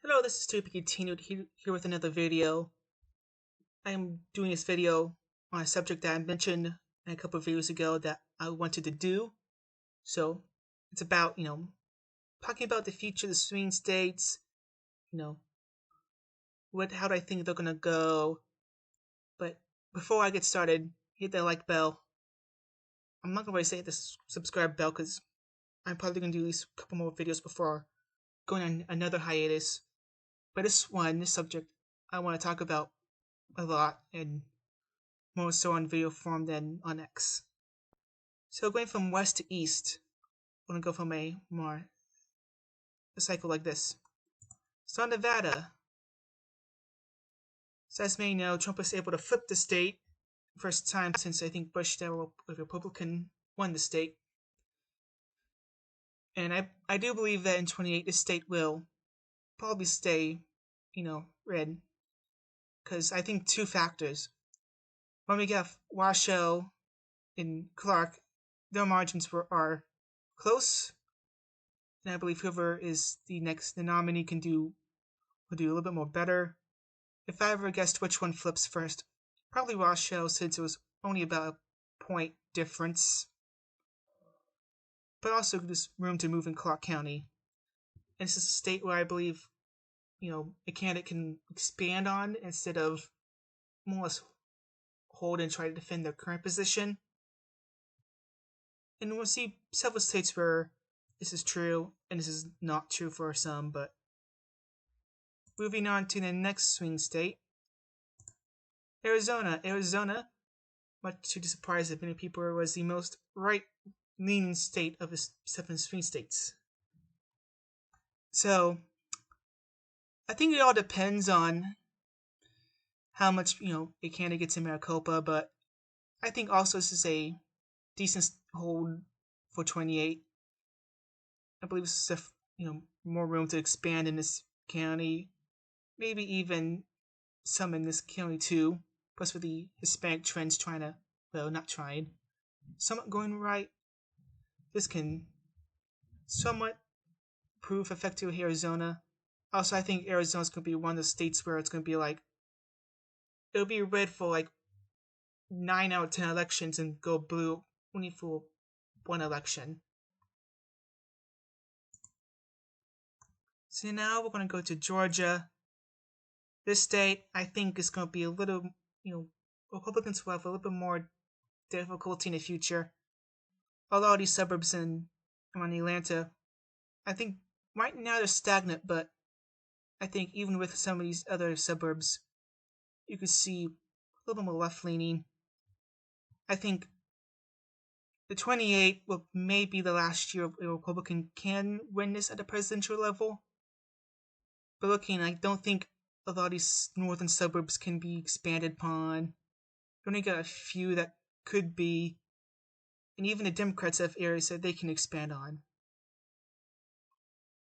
Hello, this is To Be Continued here with another video. I am doing this video on a subject that I mentioned a couple of videos ago that I wanted to do. So it's about, talking about the future of the swing states, you know, how do I think they're gonna go. But before I get started, hit that like bell. I'm not gonna really say hit the subscribe bell because I'm probably gonna do at least a couple more videos before going on another hiatus. But this subject, I want to talk about a lot and more so on video form than on X. So going from west to east, I'm gonna go from a cycle like this. So in Nevada, so as many know, Trump was able to flip the state first time since I think Bush, the Republican, won the state. And I do believe that in 28 this state will probably stay, red. Because I think two factors. When we get Washoe and Clark, their margins are close, and I believe whoever is the nominee will do a little bit more better. If I ever guessed which one flips first, probably Washoe, since it was only about a point difference, but also there's room to move in Clark County. And this is a state where I believe, a candidate can expand on instead of more or less hold and try to defend their current position. And we'll see several states where this is true and this is not true for some, but moving on to the next swing state, Arizona. Arizona, much to the surprise of many people, was the most right-leaning state of the 7 swing states. So, I think it all depends on how much, a candidate gets in Maricopa, but I think also this is a decent hold for 28. I believe this is more room to expand in this county, maybe even some in this county too. Plus, with the Hispanic trends not trying, somewhat going right, this can somewhat prove effective in Arizona. Also, I think Arizona's going to be one of the states where it's going to be it'll be red for 9 out of 10 elections and go blue only for one election. So now we're going to go to Georgia. This state, I think, is going to be a little, Republicans will have a little bit more difficulty in the future. A lot of these suburbs around Atlanta, I think right now they're stagnant, but I think even with some of these other suburbs, you could see a little bit more left leaning. I think the 28 may be the last year a Republican can win this at the presidential level. But I don't think a lot of these northern suburbs can be expanded upon. You only got a few that could be, and even the Democrats have areas that they can expand on.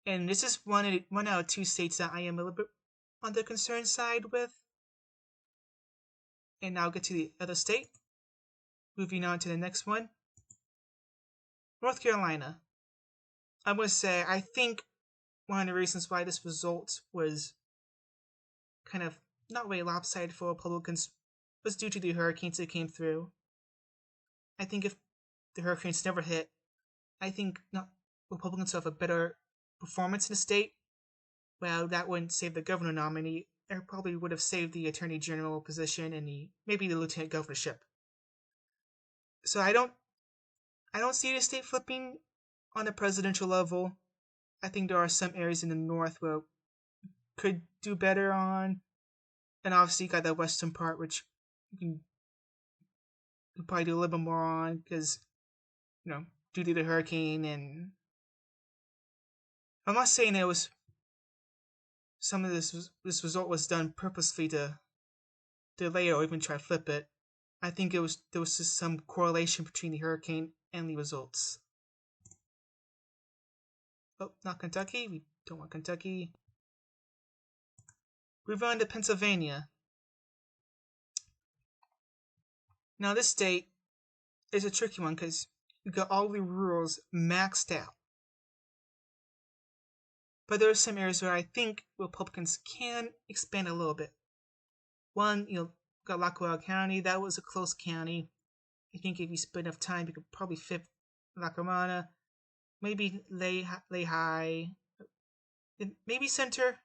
And this is one out of 2 states that I am a little bit on the concerned side with. And now I'll get to the other state. Moving on to the next one. North Carolina. I'm going to say, I think one of the reasons why this result was kind of not really lopsided for Republicans was due to the hurricanes that came through. I think if the hurricanes never hit, I think Republicans will have a better performance in the state. Well, that wouldn't save the governor nominee. It probably would have saved the attorney general position and maybe the lieutenant governorship. So I don't see the state flipping on the presidential level. I think there are some areas in the north where could do better on, and obviously you got that western part which you can probably do a little bit more on because due to the hurricane. And I'm not saying it was some of this result was done purposely to delay or even try to flip it. I think there was just some correlation between the hurricane and the results. Oh, not Kentucky. We don't want Kentucky. Move on to Pennsylvania. Now this state is a tricky one because you got all the rules maxed out. But there are some areas where I think Republicans can expand a little bit. One, got Lackawanna County. That was a close county. I think if you spend enough time, you could probably fit Lackawanna, maybe Lehigh, maybe Center.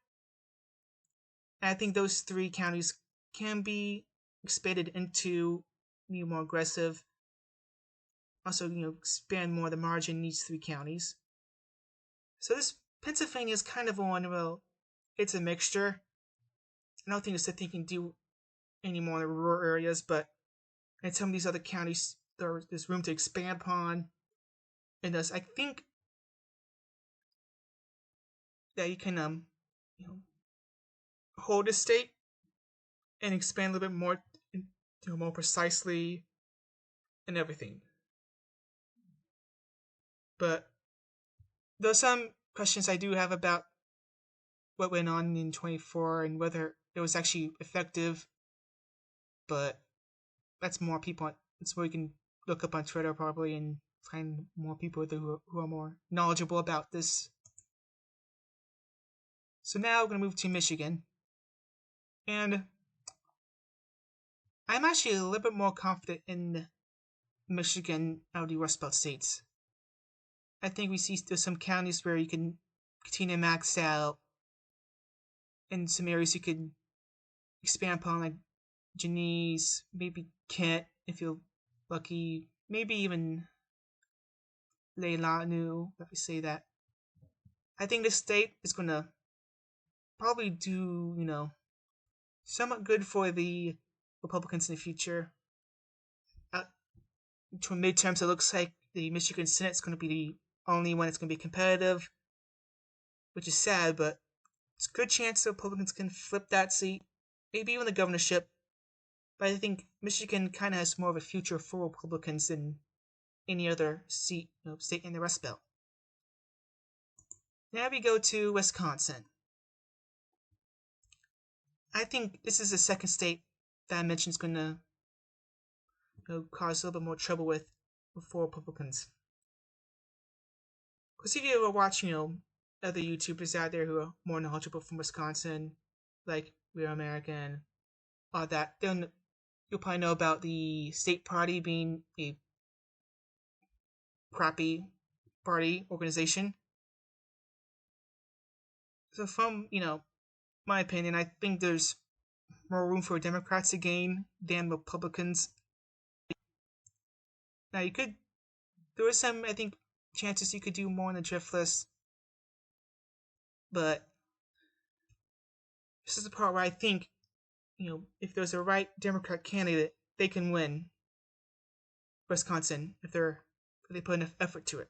And I think those three counties can be expanded into more aggressive. Also, expand more the margin in these three counties. So this Pennsylvania is kind of on, it's a mixture. I don't think it's a thing you can do anymore in the rural areas, but in some of these other counties, there's room to expand upon. And thus, I think that you can, hold a state and expand a little bit more, more precisely and everything. But there's some questions I do have about what went on in 24 and whether it was actually effective. But that's more people. That's where you can look up on Twitter probably and find more people who are more knowledgeable about this. So now we're going to move to Michigan. And I'm actually a little bit more confident in Michigan out of the Rust Belt states. I think we see there's some counties where you can continue to max out. In some areas you could expand upon, like Genesee, maybe Kent if you're lucky, maybe even Leilanu, let me say that. I think the state is going to probably do, somewhat good for the Republicans in the future. To midterms, it looks like the Michigan Senate's going to be the only one that's going to be competitive, which is sad, but it's a good chance the Republicans can flip that seat, maybe even the governorship. But I think Michigan kind of has more of a future for Republicans than any other state in the Rust Belt. Now we go to Wisconsin. I think this is the second state that I mentioned is going to cause a little bit more trouble for Republicans. Because if you ever watch, other YouTubers out there who are more knowledgeable from Wisconsin, like Real American, all that, then you'll probably know about the state party being a crappy party organization. So from, my opinion, I think there's more room for Democrats to gain than Republicans. Now there was some, I think, chances you could do more on the drift list, but this is the part where I think, if there's a right Democrat candidate, they can win Wisconsin if they put enough effort to it.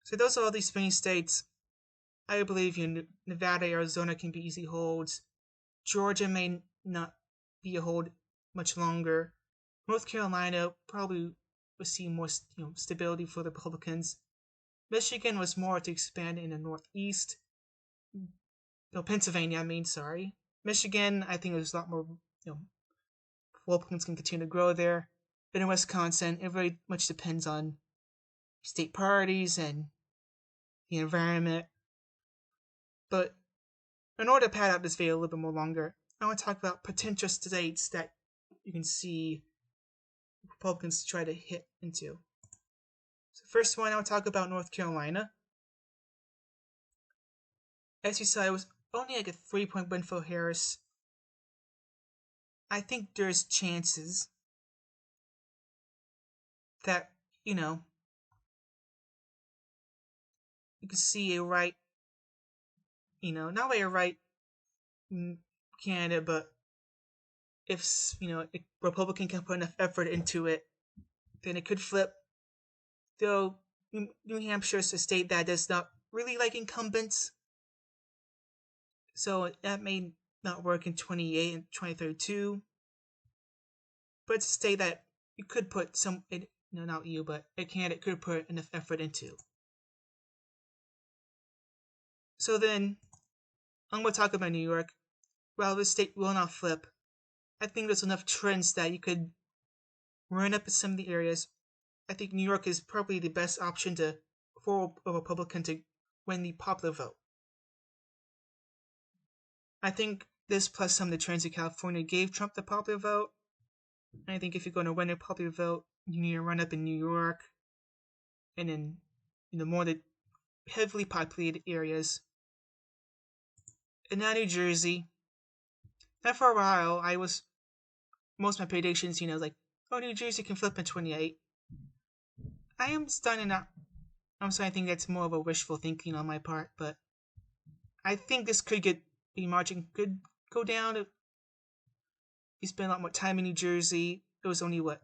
So those are all these swing states. I believe Nevada, Arizona can be easy holds. Georgia may not be a hold much longer. North Carolina probably will see more stability for the Republicans. Michigan was more to expand in the Northeast. Pennsylvania, sorry. Michigan, I think there's a lot more, Republicans can continue to grow there. But in Wisconsin, it very much depends on state priorities and the environment. But in order to pad out this video a little bit more longer, I want to talk about potential states that you can see Republicans try to hit into. So first one, I want to talk about North Carolina. As you saw, it was only like a 3-point win for Harris. I think there's chances that, you can see a right, not like a right candidate, but if, a Republican can put enough effort into it, then it could flip. Though New Hampshire is a state that does not really like incumbents, so that may not work in 28 and 2032. But it's a state that you could put not you, but a candidate could put enough effort into. So then, I'm going to talk about New York. While this state will not flip, I think there's enough trends that you could run up in some of the areas. I think New York is probably the best option for a Republican to win the popular vote. I think this plus some of the trends in California gave Trump the popular vote. And I think if you're going to win a popular vote, you need to run up in New York and in more the heavily populated areas. And now New Jersey. And for a while, most of my predictions, like, oh, New Jersey can flip in 28. I'm starting to think that's more of a wishful thinking on my part, but I think this the margin could go down. You spend a lot more time in New Jersey. It was only, a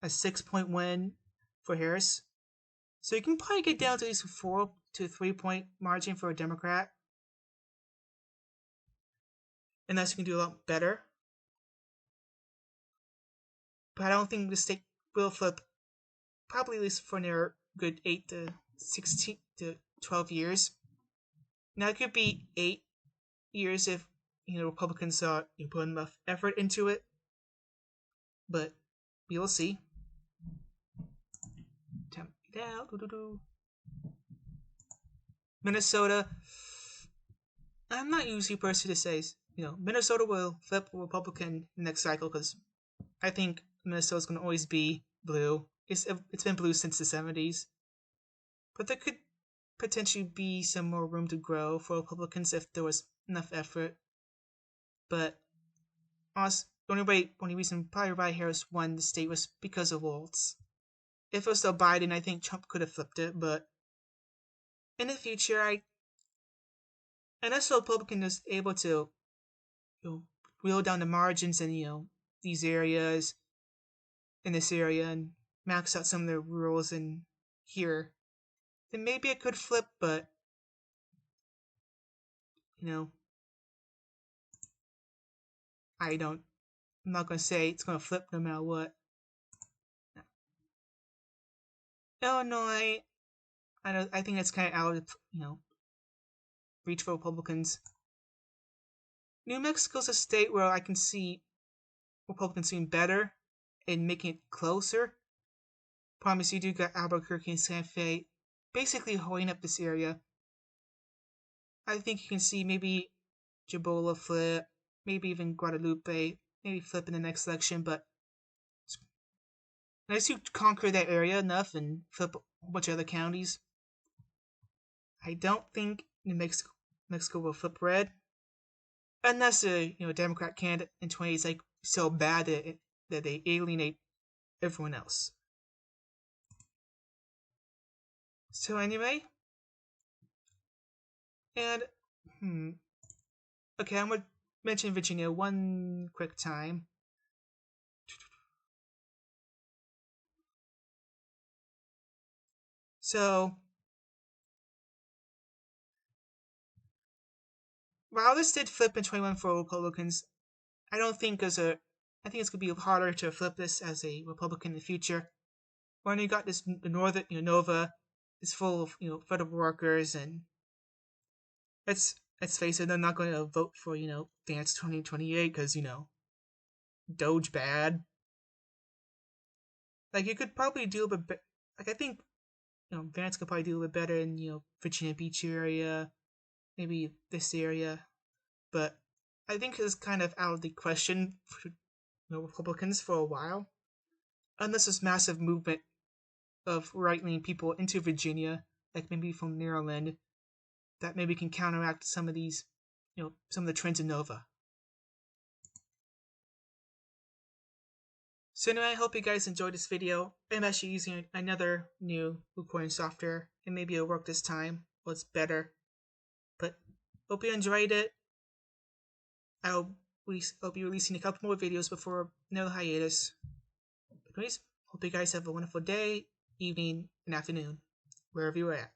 6-point win for Harris. So you can probably get down to at least a 4 to 3-point margin for a Democrat. Unless you can do a lot better. But I don't think the state will flip, probably at least for another good 8 to 16 to 12 years. Now it could be 8 years if Republicans put enough effort into it, but we will see. Minnesota. I'm not usually a person to say Minnesota will flip Republican next cycle because I think Minnesota's going to always be blue. It's been blue since the 70s, but there could potentially be some more room to grow for Republicans if there was enough effort. But also, the only reason probably why Harris won the state was because of Walz. If it was still Biden, I think Trump could have flipped it. But in the future, unless the Republican is able to, wheel down the margins in these areas, in this area, and max out some of the rules in here, then maybe it could flip. But I'm not gonna say it's gonna flip no matter what. Illinois, I think that's kind of out of reach for Republicans. New Mexico's a state where I can see Republicans doing better and making it closer. Promise you do got Albuquerque and Santa Fe basically holding up this area. I think you can see maybe Jabola flip, maybe even Guadalupe, maybe flip in the next election, but unless you conquer that area enough and flip a bunch of other counties, I don't think New Mexico will flip red. Unless a Democrat candidate in 20 is so bad that they alienate everyone else. So anyway, and okay, I'm gonna mention Virginia one quick time. So while this did flip in 21 for Republicans, I think it's gonna be harder to flip this as a Republican in the future. When you got this the northern Nova is full of federal workers, and let's face it, they're not going to vote for Vance 2028 because Doge bad. You could probably do a bit. I think Vance could probably do a bit better in Virginia Beach area, maybe this area, but I think it's kind of out of the question for Republicans for a while, unless this massive movement of right-wing people into Virginia, maybe from Maryland, that maybe can counteract some of these, some of the trends in Nova. So anyway, I hope you guys enjoyed this video. I'm actually using another new recording software, and maybe it'll work this time. Well, it's better. But hope you enjoyed it. I'll be releasing a couple more videos before another hiatus. Anyways, hope you guys have a wonderful day, evening, and afternoon, wherever you're at.